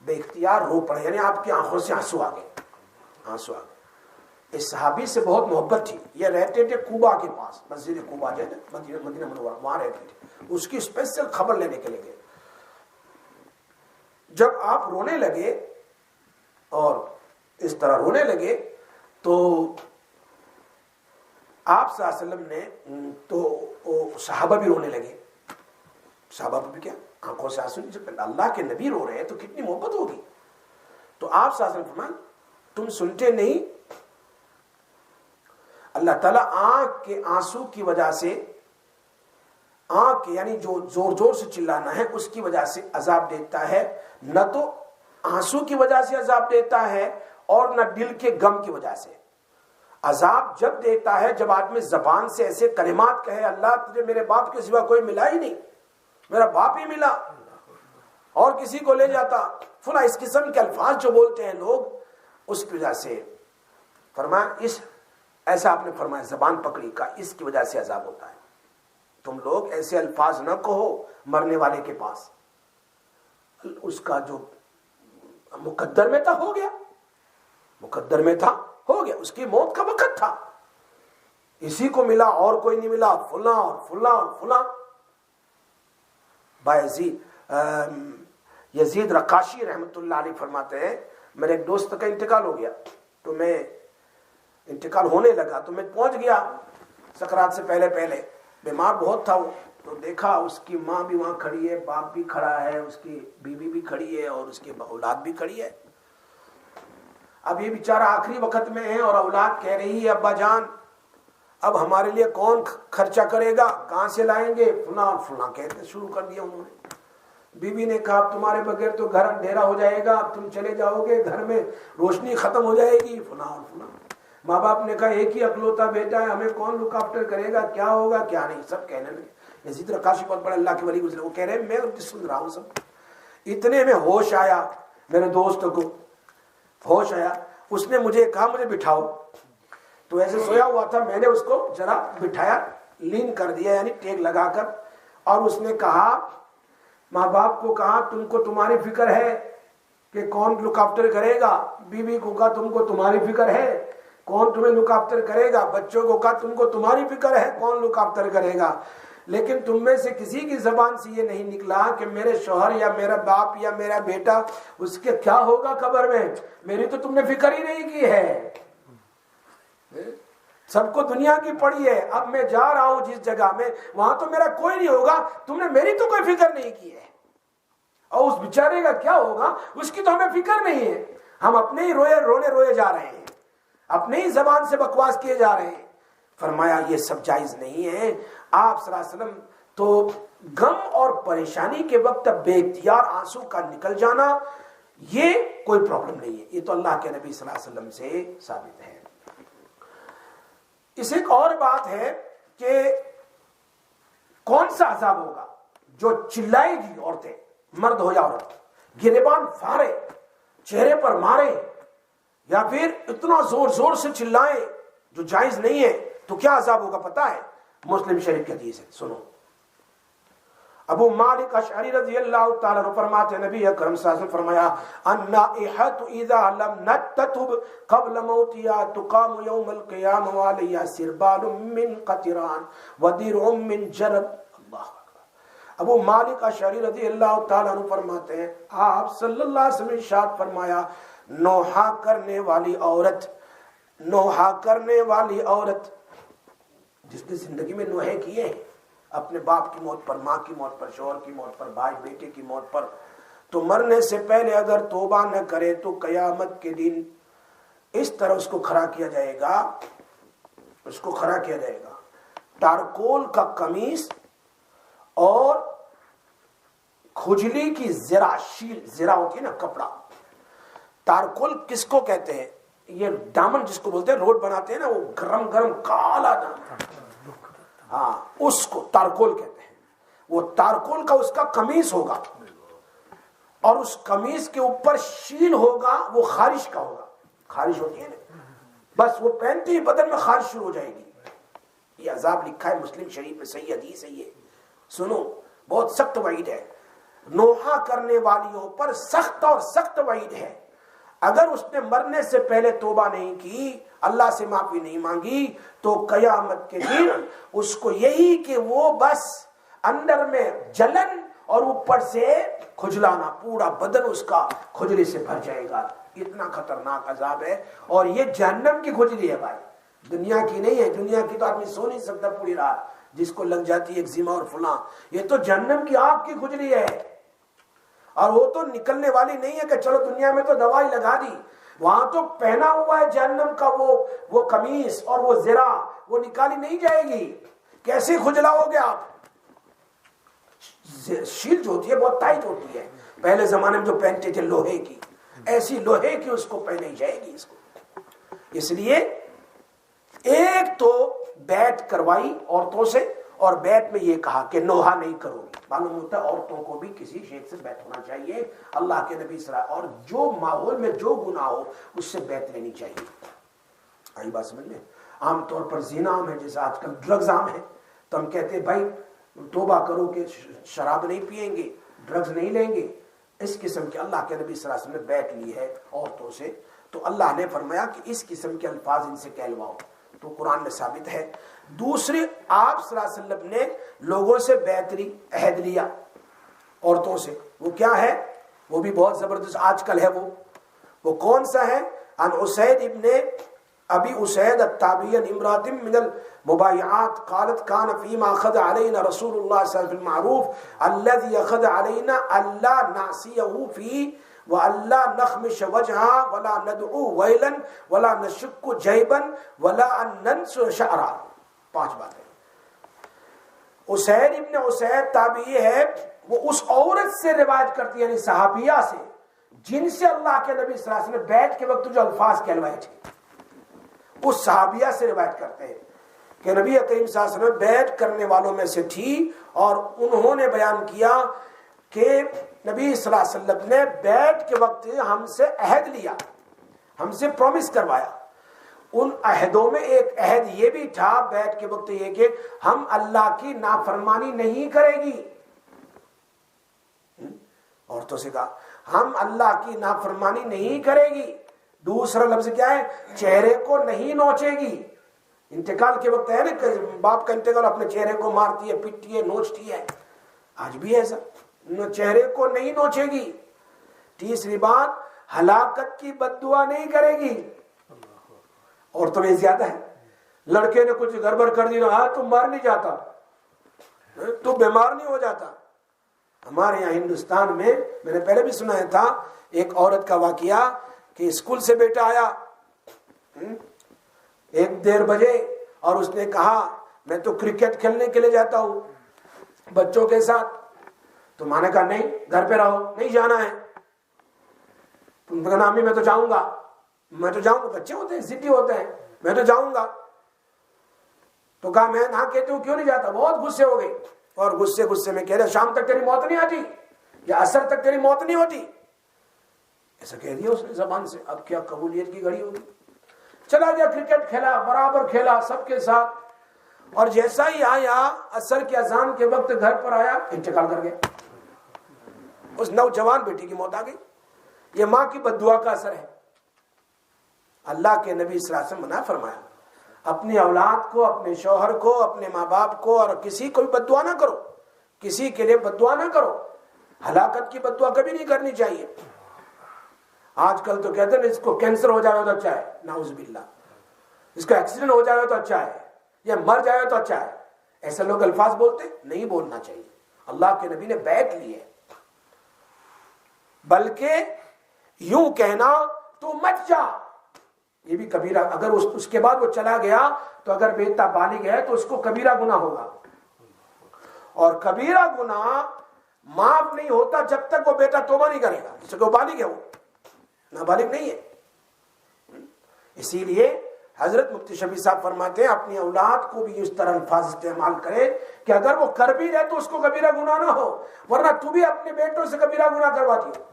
بے اختیار رو پڑے، یعنی آپ کی آنکھوں سے آنسو آ گئے. اس صحابی سے بہت محبت تھی. یہ رہتے تھے کوبا کے پاس، مسجد کوبا جو ہے مدینہ منورہ، وہاں رہتے تھے. اس کی اسپیشل خبر لینے کے لیے گئے. جب آپ رونے لگے اور اس طرح رونے لگے تو آپ صلی اللہ علیہ وسلم نے تو صحابہ بھی رونے لگے. صحابہ بھی کیا آنکھوں سے آنسو، جب اللہ کے نبی رو رہے ہیں تو کتنی محبت ہوگی. تو آپ صلی اللہ علیہ وسلم فرمائیں تم سنتے نہیں، اللہ تعالیٰ آنکھ کے آنسو کی وجہ سے، آنکھ یعنی جو زور زور سے چلانا ہے اس کی وجہ سے عذاب دیتا ہے، نہ تو آنسو کی وجہ سے عذاب دیتا ہے اور نہ دل کے غم کی وجہ سے. عذاب جب دیتا ہے جب آدمی زبان سے ایسے کلمات کہے اللہ تجھے میرے باپ کے سوا کوئی ملا ہی نہیں، میرا باپ ہی ملا اور کسی کو لے جاتا فلاں، اس قسم کے الفاظ جو بولتے ہیں لوگ، اس کی وجہ سے فرمایا ایسا آپ نے فرمایا زبان پکڑی کا، اس کی وجہ سے عذاب ہوتا ہے. تم لوگ ایسے الفاظ نہ کہو مرنے والے کے پاس، اس کا جو مقدر میں تھا ہو گیا، مقدر میں تھا ہو گیا، اس کی موت کا وقت تھا، اسی کو ملا اور کوئی نہیں ملا، فلاں اور فلاں اور فلاں. یزید رقاشی رحمت اللہ علیہ فرماتے ہیں میرے ایک دوست کا انتقال ہو گیا، تو میں انتقال ہونے لگا تو میں پہنچ گیا سکرات سے پہلے پہلے. بیمار بہت تھا وہ، تو دیکھا اس کی ماں بھی وہاں کھڑی ہے، باپ بھی کھڑا ہے، اس کی بیوی بھی کھڑی ہے اور اس کی اولاد بھی کھڑی ہے. اب یہ بیچارہ آخری وقت میں ہے اور اولاد کہہ رہی ہے ابا جان اب ہمارے لیے کون خرچہ کرے گا، کہاں سے لائیں گے، فلاں اور فلاں کہتے شروع کر دیا انہوں نے. بیوی نے کہا اب تمہارے بغیر تو گھر اندھیرا ہو جائے گا، اب تم چلے جاؤ گے، گھر میں روشنی ختم ہو جائے گی، فلاں اور فلاں. ماں باپ نے کہا ایک ہی اکلوتا بیٹا ہے، ہمیں کون لک آفٹر کرے گا، کیا ہوگا کیا نہیں، سب کہنے لگے. یزید رقاشی بہت بڑے اللہ کے ولی گزرے، وہ کہہ رہے میں سن رہا ہوں سب. اتنے میں ہوش آیا میرے دوست کو، ہوش آیا اس نے مجھے کہا مجھے بٹھاؤ، تو ایسے سویا ہوا تھا، میں نے اس کو ذرا بٹھایا، لین کر دیا یعنی ٹیک لگا کر، اور اس نے کہا، ماں باپ کو کہا تم کو تمہاری فکر ہے کہ کون لک آفٹر کرے گا، بیوی کو کہا تم کو تمہاری فکر ہے کون تمہیں لک آفٹر کرے گا، بچوں کو کہا تم کو تمہاری فکر ہے کون لک آفٹر کرے گا، لیکن تم میں سے کسی کی زبان سے یہ نہیں نکلا کہ میرے شوہر یا میرا باپ یا میرا بیٹا اس کے کیا ہوگا قبر میں، میری تو تم نے فکر ہی نہیں کی ہے۔ سب کو دنیا کی پڑی ہے، اب میں جا رہا ہوں جس جگہ میں وہاں تو میرا کوئی نہیں ہوگا، تم نے میری تو کوئی فکر نہیں کی ہے، اور اس بیچارے کا کیا ہوگا اس کی تو ہمیں فکر نہیں ہے، ہم اپنے ہی رونے جا رہے ہیں، اپنے ہی زبان سے بکواس کیے جا رہے ہیں۔ فرمایا یہ سب جائز نہیں ہے۔ آپ صلی اللہ علیہ وسلم تو غم اور پریشانی کے وقت بے اختیار آنسو کا نکل جانا یہ کوئی پرابلم نہیں ہے، یہ تو اللہ کے نبی صلی اللہ علیہ وسلم سے ثابت ہے۔ اس ایک اور بات ہے کہ کون سا عذاب ہوگا، جو چلائے گی عورتیں، مرد ہو یا عورت، گریبان پھاڑے، چہرے پر مارے، یا پھر اتنا زور زور سے چلائیں جو جائز نہیں ہے، تو کیا عذاب ہوگا پتا ہے؟ مسلم شریف کی حدیث ہے، سنو۔ ابو مالک اشعری رضی اللہ تعالی عنہ فرماتے ہیں، نبی اکرم صلی اللہ علیہ وسلم فرمایا، النائحۃ اذا لم نتتب قبل موتها تقام یوم القیامہ وعلیہا سربال من قطران ودرع من جرب۔ اللہ اکبر۔ ابو مالک اشعری رضی اللہ تعالی عنہ فرماتے ہیں، آپ صلی اللہ علیہ وسلم ارشاد فرمایا، نوحہ کرنے والی عورت جس نے زندگی میں نوحے کیے ہیں، اپنے باپ کی موت پر، ماں کی موت پر، شوہر کی موت پر، بھائی بیٹے کی موت پر، تو مرنے سے پہلے اگر توبہ نہ کرے تو قیامت کے دن اس طرح اس کو کھڑا کیا جائے گا، ٹارکول کا قمیص اور کھجلی کی زرہ، شیل زرہ ہوتی ہے نا کپڑا، ٹارکول کس کو کہتے ہیں؟ یہ دامن جس کو بولتے ہیں، روڈ بناتے ہیں نا، وہ گرم کالا دامن، ہاں اس کو تارکول کہتے ہیں۔ وہ تارکول کا اس کا قمیص ہوگا، اور اس قمیص کے اوپر شیل ہوگا، وہ خارش کا ہوگا، خارش ہوتی ہے نا، بس وہ پہنتے ہی بدن میں خارش شروع ہو جائے گی۔ یہ عذاب لکھا ہے مسلم شریف میں، صحیح حدیث ہے یہ، سنو، بہت سخت وعید ہے، نوحہ کرنے والیوں پر سخت اور سخت وعید ہے۔ اگر اس نے مرنے سے پہلے توبہ نہیں کی، اللہ سے معافی نہیں مانگی، تو قیامت کے دن اس کو یہی کہ وہ بس اندر میں جلن اور اوپر سے کھجلانا، پورا بدن اس کا کھجلی سے بھر جائے گا۔ اتنا خطرناک عذاب ہے، اور یہ جہنم کی کھجلی ہے بھائی، دنیا کی نہیں ہے۔ دنیا کی تو آدمی سو نہیں سکتا پوری رات، جس کو لگ جاتی ہے ایگزیما اور فلاں، یہ تو جہنم کی آگ کی کھجلی ہے، اور وہ تو نکلنے والی نہیں ہے کہ چلو دنیا میں تو دوائی لگا دی، وہاں تو پہنا ہوا ہے جہنم کا وہ قمیص اور وہ زرہ، وہ نکالی نہیں جائے گی۔ کیسے کھجلاؤ گے آپ؟ شیل جو ہوتی ہے بہت ٹائٹ ہوتی ہے، پہلے زمانے میں جو پہنتے تھے لوہے کی، ایسی لوہے کی اس کو پہنی جائے گی اس کو۔ اس لیے ایک تو بیعت کروائی عورتوں سے، اور بیعت میں یہ کہا کہ نوحہ نہیں کرو گی، معلوم ہوتا ہے عورتوں کو بھی کسی شیخ سے بیعت ہونا چاہیے، اللہ کے نبی صلی اللہ علیہ وسلم، اور جو ماحول میں جو گناہ ہو اس سے بیعت لینی چاہیے۔ آئی بات سمجھ لیں؟ عام طور پر زنا عام ہے، جیسے آج کل ڈرگز عام ہے، تو ہم کہتے ہیں بھائی توبہ کرو کہ شراب نہیں پیئیں گے، ڈرگز نہیں لیں گے، اس قسم کے۔ اللہ کے نبی صلی اللہ علیہ وسلم نے بیعت لی ہے عورتوں سے، تو اللہ نے فرمایا کہ اس قسم کے الفاظ ان سے کہلواؤ، تو قرآن میں ثابت ہے۔ دوسری، آپ صلی اللہ علیہ وسلم نے لوگوں سے بیعت لی، عہد لیا عورتوں سے، وہ کیا ہے؟ وہ بھی بہت زبردست آج کل ہے، وہ کون سا ہے؟ ان اسید ابن ابی اسید التابعی امرات من المبایعات قالت کان فیما اخذ علینا رسول اللہ صلی اللہ علیہ وسلم المعروف الذي اخذ علینا الا نعصیه فی وَأَلَّا نَخْمِشَ وَجْهَا وَلَا نَدْعُو وَيْلًا وَلَا نَشُكُّ جَيْبًا وَلَا أَن نَنْسُ شَعْرًا۔ 5 باتیں۔ اسید ابن اسید تابعی ہے، وہ اس عورت سے روایت کرتی ہے، یعنی صحابیہ سے، جن سے اللہ کے نبی صلی اللہ علیہ وسلم نے بیعت کے وقت جو الفاظ کہلوائے تھے، اس صحابیہ سے روایت کرتے ہیں کہ نبی کریم صلی اللہ علیہ وسلم بیعت کرنے والوں میں سے تھی، اور انہوں نے بیان کیا کہ نبی صلی اللہ علیہ وسلم نے بیعت کے وقت ہم سے عہد لیا، ہم سے پرومس کروایا. ان عہدوں میں ایک عہد یہ بھی تھا بیعت کے وقت یہ کہ ہم اللہ کی نافرمانی نہیں کرے گی. عورتوں سے کہا ہم اللہ کی نافرمانی نہیں کرے گی. دوسرا لفظ کیا ہے؟ چہرے کو نہیں نوچے گی. انتقال کے وقت ہے نا باپ کا انتقال اپنے چہرے کو مارتی ہے, پٹتی ہے, نوچتی ہے. آج بھی ایسا چہرے کو نہیں نوچے گی. تیسری بات ہلاکت کی بد دعا نہیں کرے گی. عورتوں میں زیادہ ہے. لڑکے نے کچھ گڑبڑ کر دی تو مر نہیں جاتا, تو بیمار نہیں ہو جاتا. ہمارے یہاں ہندوستان میں نے پہلے بھی سنا تھا ایک عورت کا واقعہ کہ اسکول سے بیٹا آیا 1-1:30 بجے اور اس نے کہا میں تو کرکٹ کھیلنے کے لیے جاتا ہوں بچوں کے ساتھ. تو ماں نے کہا نہیں گھر پہ رہو, نہیں جانا ہے. تم کہنا امی میں تو جاؤں گا, بچے ہوتے ہیں ضدی ہوتے ہیں, میں تو جاؤں گا. تو کہا میں نہ کہتی ہوں کیوں نہیں جاتا. بہت غصے ہو گئی اور غصے میں کہہ رہے شام تک تیری موت نہیں آتی یا عصر تک تیری موت نہیں ہوتی, ایسا کہہ دیا اس نے زبان سے. اب کیا قبولیت کی گھڑی ہوگی. چلا گیا کرکٹ کھیلا, برابر کھیلا سب کے ساتھ, اور جیسا ہی آیا عصر کی اذان کے وقت گھر پر آیا انتقال کر گیا. اس نوجوان بیٹی کی موت آ گئی. یہ ماں کی بد دعا کا اثر ہے. اللہ کے نبی صلی اللہ علیہ وسلم منع فرمایا اپنی اولاد کو, اپنے شوہر کو, اپنے ماں باپ کو اور کسی کو بھی بد دعا نہ کرو, کسی کے لیے بد دعا نہ کرو. ہلاکت کی بد دعا کبھی نہیں کرنی چاہیے. آج کل تو کہتے ہیں اس کو کینسر ہو جائے تو اچھا ہے, نعوذ باللہ, اس کا ایکسیڈنٹ ہو جائے تو اچھا ہے, یا مر جائے تو اچھا ہے. ایسے لوگ الفاظ بولتے, نہیں بولنا چاہیے. اللہ کے نبی نے بیعت لی ہے. بلکہ یوں کہنا تو مت جا, یہ بھی کبیرہ. اگر اس کے بعد وہ چلا گیا تو اگر بیٹا بالغ ہے تو اس کو کبیرہ گناہ ہوگا, اور کبیرہ گناہ معاف نہیں ہوتا جب تک وہ بیٹا توبہ نہیں کرے گا. جس کو بالغ ہے وہ نابالغ نہیں ہے. اسی لیے حضرت مفتی شفیع صاحب فرماتے ہیں اپنی اولاد کو بھی اس طرح الفاظ استعمال کرے کہ اگر وہ کر بھی رہے تو اس کو کبیرہ گناہ نہ ہو, ورنہ تو بھی اپنے بیٹوں سے کبیرہ گناہ کرواتی ہو.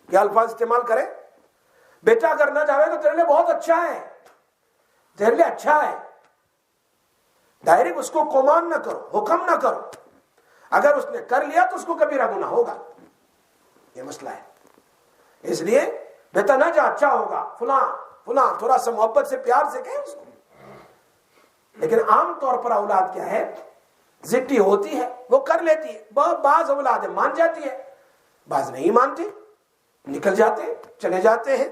کیا الفاظ استعمال کرے؟ بیٹا اگر نہ جاوے تو تیرے لیے بہت اچھا ہے, تیرے لیے اچھا ہے. ڈائریکٹ اس کو کومان نہ کرو, حکم نہ کرو. اگر اس نے کر لیا تو اس کو کبیرہ گناہ ہوگا. یہ مسئلہ ہے. اس لیے بیٹا نہ جا, اچھا ہوگا فلاں تھوڑا سا محبت سے پیار سے کہیں اس کو. لیکن عام طور پر اولاد کیا ہے, ضدی ہوتی ہے, وہ کر لیتی ہے. بعض اولاد مان جاتی ہے, بعض نہیں مانتی, نکل جاتے, چلے جاتے ہیں.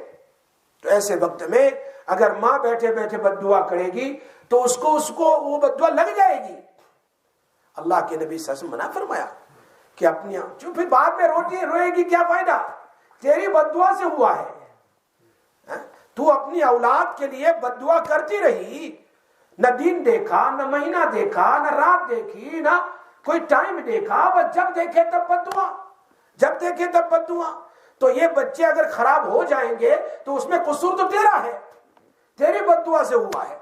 تو ایسے وقت میں اگر ماں بیٹھے بیٹھے بد دعا کرے گی تو اس کو وہ بد دعا لگ جائے گی. اللہ کے نبی صلی اللہ علیہ وسلم منع فرمایا کہ اپنی جو پھر بعد میں روئے گی کیا فائدہ, تیری بد دعا سے ہوا ہے. تو اپنی اولاد کے لیے بد دعا کرتی رہی, نہ دن دیکھا, نہ مہینہ دیکھا, نہ رات دیکھی, نہ کوئی ٹائم دیکھا, بس جب دیکھے تب بد دعا, جب دیکھے تب بد دعا. تو یہ بچے اگر خراب ہو جائیں گے تو اس میں قصور تو تیرا ہے, تیری بد دعا سے ہوا ہے.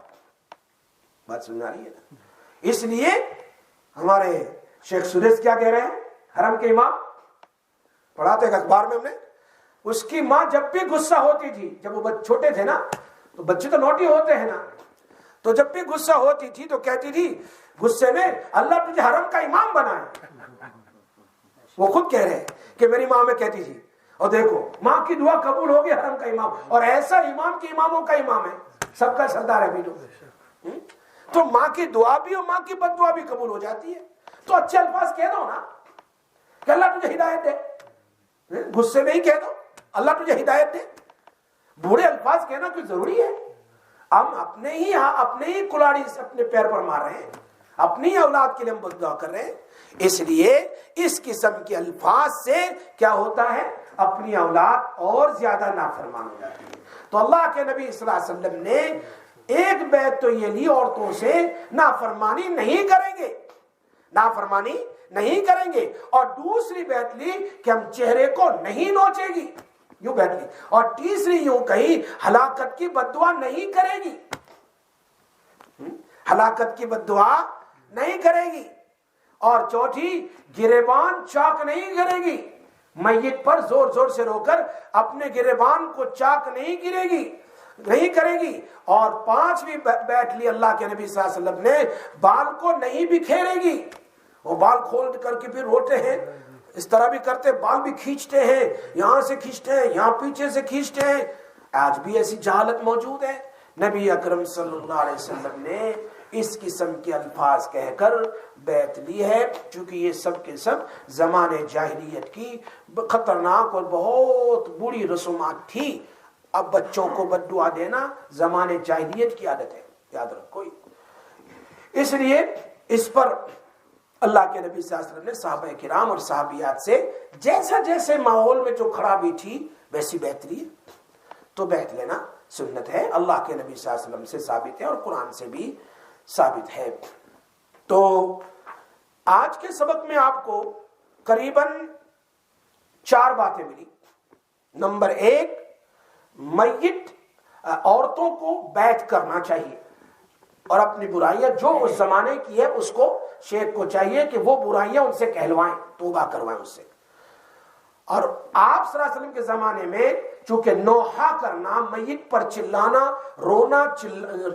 بات سمجھ آ رہی ہے نا؟ اس لیے ہمارے شیخ سریش کیا کہہ رہے ہیں, حرم کے امام پڑھاتے ہیں اخبار میں ہم نے, اس کی ماں جب بھی غصہ ہوتی تھی, جب وہ چھوٹے تھے نا تو بچے تو نوٹی ہوتے ہیں نا, تو جب بھی غصہ ہوتی تھی تو کہتی تھی غصے میں اللہ تجھے حرم کا امام بنائے. وہ خود کہہ رہے ہیں کہ میری ماں میں کہتی تھی, اور دیکھو ماں کی دعا قبول ہوگی حرم کا امام, اور ایسا امام کہ اماموں کا امام ہے, سب کا سردار ہے بھی. تو ماں کی دعا بھی اور ماں کی بد دعا بھی قبول ہو جاتی ہے. تو اچھے الفاظ کہہ دو نا کہ اللہ تجھے ہدایت دے, غصے میں ہی کہہ دو اللہ تجھے ہدایت دے. بوڑھے الفاظ کہنا کوئی ضروری ہے؟ ہم اپنے ہی کلاڑی اپنے پیر پر مار رہے ہیں, اپنی اولاد کے لیے ہم بد دعا کر رہے ہیں. اس لیے اس قسم کے الفاظ سے کیا ہوتا ہے, اپنی اولاد اور زیادہ نافرمان ہو جاتی ہے. تو اللہ کے نبی صلی اللہ علیہ وسلم نے ایک بیعت تو یہ لی عورتوں سے, نافرمانی نہیں کریں گے, نافرمانی نہیں کریں گے. اور دوسری بیعت لی کہ ہم چہرے کو نہیں نوچے گی, یوں بیعت لی. اور تیسری یوں کہی ہلاکت کی بد دعا نہیں کرے گی, ہلاکت کی بد دعا نہیں کرے گی. اور چوتھی گریبان چاک نہیں کرے گی. میت پر زور زور سے رو کر اپنے گریبان کو چاک نہیں کرے گی. اور 5ویں بیٹھ لی اللہ کے نبی صلی اللہ علیہ وسلم نے, بال کو نہیں بکھیرے گی. وہ بال کھول کر کے پھر روتے ہیں, اس طرح بھی کرتے, بال بھی کھینچتے ہیں, یہاں سے کھینچتے ہیں, یہاں پیچھے سے کھینچتے ہیں. آج بھی ایسی جہالت موجود ہے. نبی اکرم صلی اللہ علیہ وسلم نے اس قسم کے الفاظ کہہ کر بیعت لی ہے, چونکہ یہ سب کے سب زمانے جاہلیت کی خطرناک اور بہت بری رسومات تھی. اب بچوں کو بد دعا دینا زمانے جاہلیت کی عادت ہے, یاد رکھو. اس لیے اس پر اللہ کے نبی صلی اللہ علیہ وسلم نے صحابہ کرام اور صحابیات سے جیسا جیسے ماحول میں جو خرابی تھی ویسی بیعت لی. تو بیعت لینا سنت ہے, اللہ کے نبی صلی اللہ علیہ وسلم سے ثابت ہے اور قرآن سے بھی ثابت ہے. تو آج کے سبق میں آپ کو قریباً 4 باتیں ملی. نمبر 1, میت عورتوں کو بیعت کرنا چاہیے, اور اپنی برائیاں جو اس زمانے کی ہے اس کو شیخ کو چاہیے کہ وہ برائیاں ان سے کہلوائیں, توبہ کروائیں اس سے. اور آپ صلی اللہ علیہ وسلم کے زمانے میں چونکہ نوحہ کرنا, میت پر چلانا, رونا,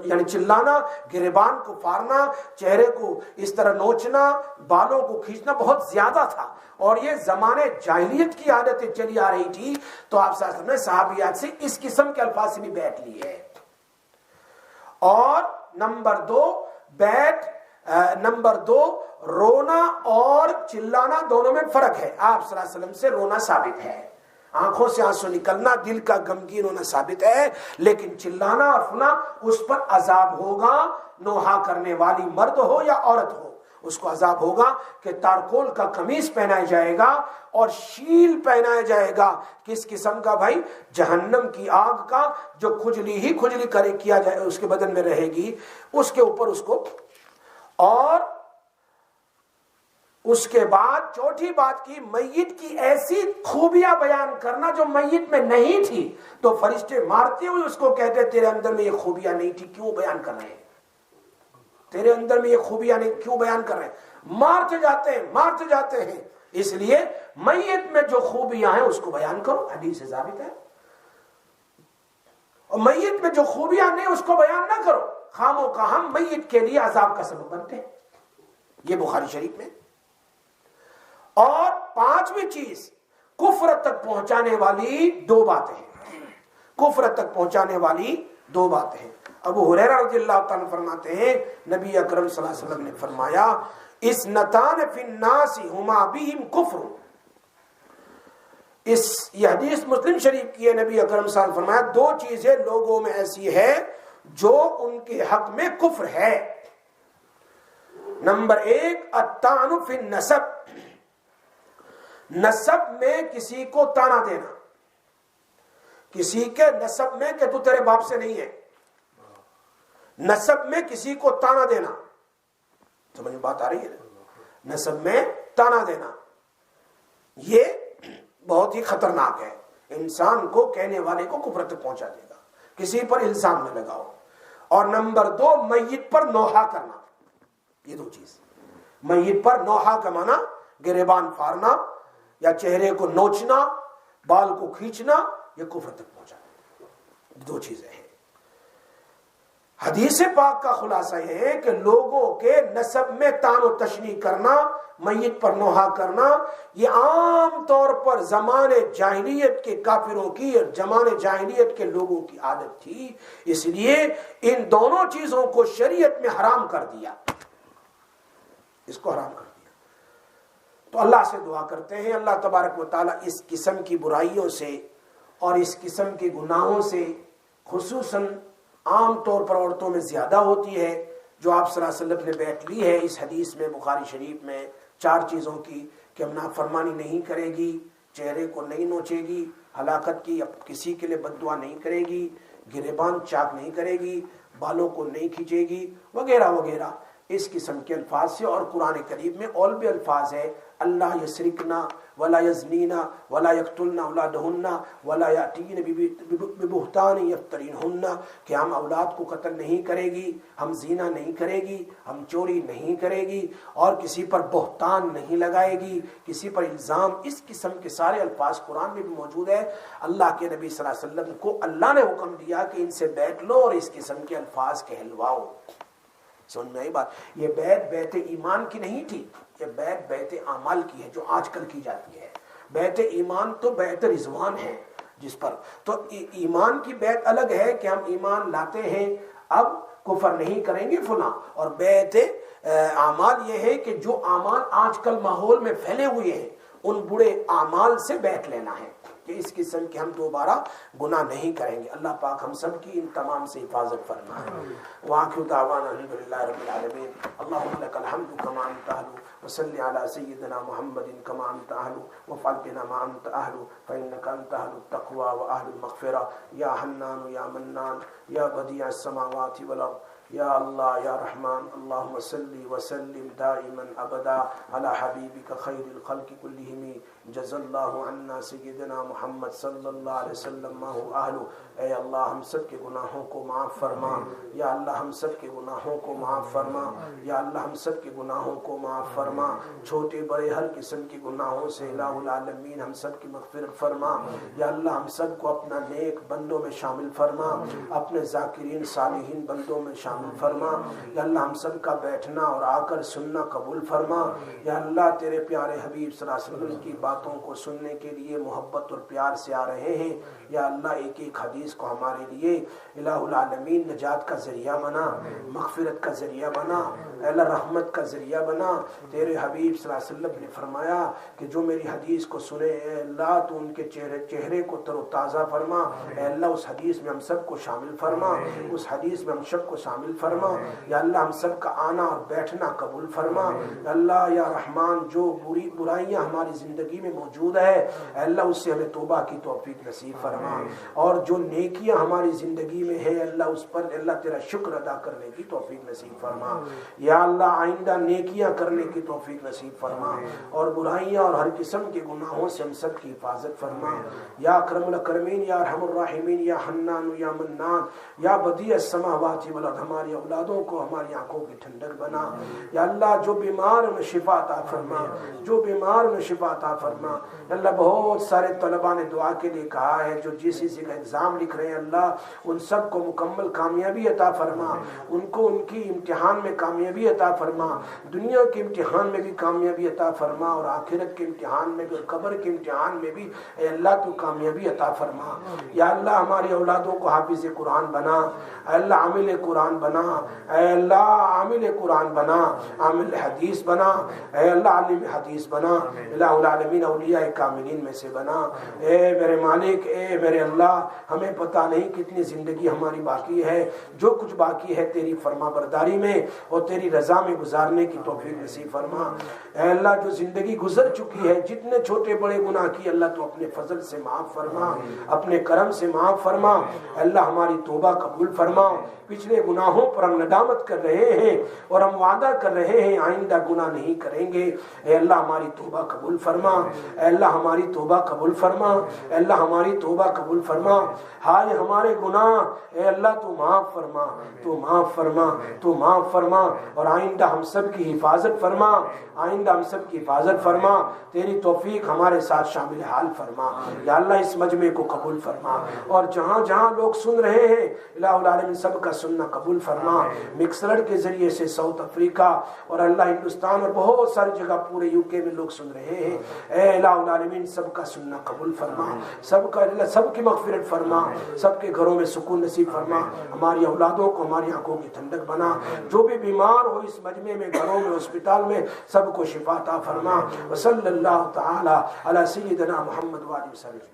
یعنی چلانا, گریبان کو پھاڑنا, چہرے کو اس طرح نوچنا, بالوں کو کھینچنا بہت زیادہ تھا, اور یہ زمانے جاہلیت کی عادتیں چلی آ رہی تھی. تو آپ صلی اللہ علیہ وسلم نے صحابیات سے اس قسم کے الفاظ سے بھی بیعت لی ہے. اور نمبر 2 رونا اور چلانا دونوں میں فرق ہے. آپ صلی اللہ علیہ وسلم سے رونا ثابت ہے, آنکھوں سے آنسو نکلنا, دل کا غمگین ہونا ثابت ہے, لیکن چلانا اور رونا اس پر عذاب ہوگا. نوحہ کرنے والی مرد ہو یا عورت ہو, اس کو عذاب ہوگا کہ تارکول کا قمیص پہنایا جائے گا اور شیل پہنایا جائے گا. کس قسم کا بھائی؟ جہنم کی آگ کا, جو کھجلی ہی کھجلی کرے کیا جائے اس کے بدن میں رہے گی, اس کے اوپر اس کو. اور اس کے بعد چوتھی بات کی, میت کی ایسی خوبیاں بیان کرنا جو میت میں نہیں تھی. تو فرشتے مارتے ہوئے اس کو کہتے تیرے اندر میں یہ خوبیاں نہیں تھی, کیوں بیان کر رہے ہیں؟ تیرے اندر میں یہ خوبیاں نہیں, کیوں بیان کر رہے ہیں؟ مارتے جاتے ہیں. اس لیے میت میں جو خوبیاں ہیں اس کو بیان کرو, حدیث سے ثابت ہے. اور میت میں جو خوبیاں نہیں اس کو بیان نہ کرو, خاموں کا ہم میت کے لیے عذاب کا سبب بنتے ہیں. یہ بخاری شریف میں. اور 5ویں چیز, کفر تک پہنچانے والی 2 باتیں ہیں. کفر تک پہنچانے والی 2 باتیں ہیں. ابو ہریرہ رضی اللہ تعالیٰ فرماتے ہیں نبی اکرم صلی اللہ علیہ وسلم نے فرمایا, اثنتان فی الناس ہما بہم کفر. یہ حدیث مسلم شریف کی ہے. نبی اکرم صلی اللہ علیہ وسلم نے فرمایا 2 چیزیں لوگوں میں ایسی ہے جو ان کے حق میں کفر ہے. نمبر 1, الطعن فی النسب, نسب میں کسی کو تانا دینا, کسی کے نسب میں کہ تو تیرے باپ سے نہیں ہے, نسب میں کسی کو تانا دینا. سمجھ میں بات آ رہی ہے؟ نسب میں تانا دینا یہ بہت ہی خطرناک ہے. انسان کو, کہنے والے کو کفر تک پہنچا دے گا. کسی پر الزام نہ لگاؤ. اور نمبر 2, میت پر نوحہ کرنا. یہ 2 چیز. میت پر نوحہ کا معنی گریبان پھاڑنا یا چہرے کو نوچنا, بال کو کھینچنا, یہ کفر تک پہنچانا. 2 چیزیں ہیں. حدیث پاک کا خلاصہ یہ ہے کہ لوگوں کے نسب میں تان و تشنیع کرنا, میت پر نوحہ کرنا, یہ عام طور پر زمانے جاہلیت کے کافروں کی اور زمانے جاہلیت کے لوگوں کی عادت تھی. اس لیے ان دونوں چیزوں کو شریعت میں حرام کر دیا, اس کو حرام کر دیا. تو اللہ سے دعا کرتے ہیں اللہ تبارک و تعالیٰ اس قسم کی برائیوں سے اور اس قسم کے گناہوں سے, خصوصاً عام طور پر عورتوں میں زیادہ ہوتی ہے, جو آپ صلی اللہ علیہ وسلم نے بیعت لی ہے اس حدیث میں بخاری شریف میں 4 چیزوں کی, کہ اب نافرمانی نہیں کرے گی, چہرے کو نہیں نوچے گی, ہلاکت کی, اب کسی کے لیے بد دعا نہیں کرے گی, گریبان چاک نہیں کرے گی, بالوں کو نہیں کھینچے گی, وغیرہ وغیرہ. اس قسم کے الفاظ سے. اور قرآن کریم میں اور بھی الفاظ ہیں، اللہ یسرکنا ولا یزنینا ولا یقتلنا اولادہن ولا یاتین ببہتان یفترینہن، کہ ہم اولاد کو قتل نہیں کرے گی، ہم زنا نہیں کرے گی، ہم چوری نہیں کرے گی، اور کسی پر بہتان نہیں لگائے گی، کسی پر الزام. اس قسم کے سارے الفاظ قرآن میں بھی موجود ہے. اللہ کے نبی صلی اللہ علیہ وسلم کو اللہ نے حکم دیا کہ ان سے بیٹھ لو اور اس قسم کے الفاظ کہلواؤ. سمجھ میں آئی بات؟ یہ بیعت ایمان کی نہیں تھی، یہ بیعت اعمال کی ہے جو آج کل کی جاتی ہے. بیعت ایمان تو بیعت رضوان ہے جس پر، تو ایمان کی بیعت الگ ہے کہ ہم ایمان لاتے ہیں اب کفر نہیں کریں گے فلاں، اور بیعت اعمال یہ ہے کہ جو اعمال آج کل ماحول میں پھیلے ہوئے ہیں ان برے اعمال سے بیعت لینا ہے کہ اس قسم کے ہم دوبارہ گناہ نہیں کریں گے. اللہ پاک ہم سب کی ان تمام سے حفاظت فرمائے. وآخر دعوانا الحمدللہ رب العالمین. اللہم لک الحمد کما انت اہل وصلی علی سیدنا محمد کما انت اہل وافعل بنا ما انت اہل فانک انت اہل التقوی واہل المغفرہ. یا حنان یا منان یا بدیع السماوات والارض یا اللہ یا رحمان. اللہم صلی وسلم دائما ابدا علی حبیبک خیر الخلق کلہم. جزا اللہ عنا سیدنا محمد صلی اللہ علیہ وسلم ما هو اہل. اے اللہ ہم سب کے گناہوں کو معاف فرما. یا اللہ ہم سب کے گناہوں کو معاف فرما. یا اللہ ہم سب کے گناہوں کو معاف فرما. چھوٹے بڑے ہر قسم کے گناہوں سے الہ العالمین ہم سب کی مغفرت فرما. یا اللہ ہم سب کو اپنا نیک بندوں میں شامل فرما، اپنے ذاکرین صالحین بندوں میں شامل فرما. یا اللہ ہم سب کا بیٹھنا اور آ کر سننا قبول فرما. یا اللہ تیرے پیارے حبیب صلی اللہ علیہ وسلم کی باتوں کو سننے کے لیے محبت اور پیار سے آ رہے ہیں. یا اللہ ایک ایک حدیث کو ہمارے لیے الہ العالمین نجات کا ذریعہ بنا، مغفرت کا ذریعہ بنا، اللہ رحمت کا ذریعہ بنا. تیرے حبیب صلی اللہ علیہ وسلم نے فرمایا کہ جو میری حدیث کو سنے اے اللہ تو ان کے چہرے کو تر و تازہ فرما. اے اللہ اس حدیث میں ہم سب کو شامل فرما، اس حدیث میں ہم سب کو شامل فرما. یا اللہ ہم سب کا آنا اور بیٹھنا قبول فرما. یا اللہ یا رحمان جو برائیاں ہماری زندگی میں موجود ہے اے اللہ اس سے ہمیں توبہ کی توفیق نصیب فرما، اور جو نیکیاں ہماری زندگی میں ہیں اللہ اس پر اللہ تیرا شکر ادا کرنے کی توفیق نصیب فرما. یا اللہ آئندہ نیکیاں کرنے کی توفیق نصیب فرما، اور برائیاں اور ہر قسم کے گناہوں سے ہم سب کی حفاظت فرما. یا اکرم الاکرمین یا ارحم الراحمین یا حنان یا منان یا بدیع السماوات والارض ہماری اولادوں کو ہماری آنکھوں کی ٹھنڈک بنا. یا اللہ جو بیمار ان شفا عطا فرما، جو بیمار ان شفا عطا فرما. اللہ بہت سارے طلباء نے دعا کے لیے کہا ہے جو جس چیز کا ایگزام لکھ رہے ہیں اللہ ان سب کو مکمل کامیابی عطا فرما، ان کو ان کی امتحان میں کامیابی عطا فرما، دنیا کے امتحان میں بھی کامیابی عطا فرما، اور آخرت کے امتحان میں بھی اور قبر کے امتحان میں بھی اے اللہ تو کامیابی عطا فرما. یا اللہ ہماری اولادوں کو حافظ قرآن بنا، اے اللہ عامل قرآن بنا، اے اللہ عامل قرآن بنا، عامل حدیث بنا، اے اللہ عالم حدیث بنا. الہ العالمین اولیاء کاملین میں سے بنا. اے میرے مالک، اے میرے اللہ ہمیں پتہ نہیں کتنی زندگی ہماری باقی ہے، جو کچھ باقی ہے تیری فرما برداری میں اور تیری رضا میں گزارنے کی توفیق نصیب فرما. اے اللہ جو زندگی گزر چکی ہے جتنے چھوٹے بڑے گناہ کی اللہ تو اپنے فضل سے معاف فرما، اپنے کرم سے معاف فرما. اے اللہ ہماری توبہ قبول فرما. پچھلے گناہوں پر ہم ندامت کر رہے ہیں اور ہم وعدہ کر رہے ہیں آئندہ گناہ نہیں کریں گے. اے اللہ ہماری توبہ قبول فرما. اے اللہ ہماری توبہ قبول فرما. اے اللہ ہماری توبہ قبول فرما. ہائے ہمارے گناہ اے اللہ تو معاف فرما، تو معاف فرما، تو معاف فرما. اور آئندہ ہم سب کی حفاظت فرما، آئندہ ہم سب کی حفاظت فرما. تیری توفیق ہمارے ساتھ شامل حال فرما. یا اللہ اس مجمع کو قبول فرما، اور جہاں جہاں لوگ سن رہے ہیں الہ العالمین سب کا سننا قبول فرما. مکسلر کے ذریعے سے ساؤتھ افریقہ اور اللہ ہندوستان اور بہت ساری جگہ پورے یو کے میں لوگ سن رہے ہیں. اے الہ العالمین سب کا سننا قبول فرما، سب کا اللہ سب کی مغفرت فرما، سب کے گھروں میں سکون نصیب فرما. ہماری اولادوں کو ہماری آنکھوں کی ٹھنڈک بنا. جو بھی بیمار ہو اس مجمع میں، گھروں میں، ہسپتال میں، سب کو شفا عطا فرما. وصلی اللہ تعالی علی سیدنا محمد وآلہ وسلم.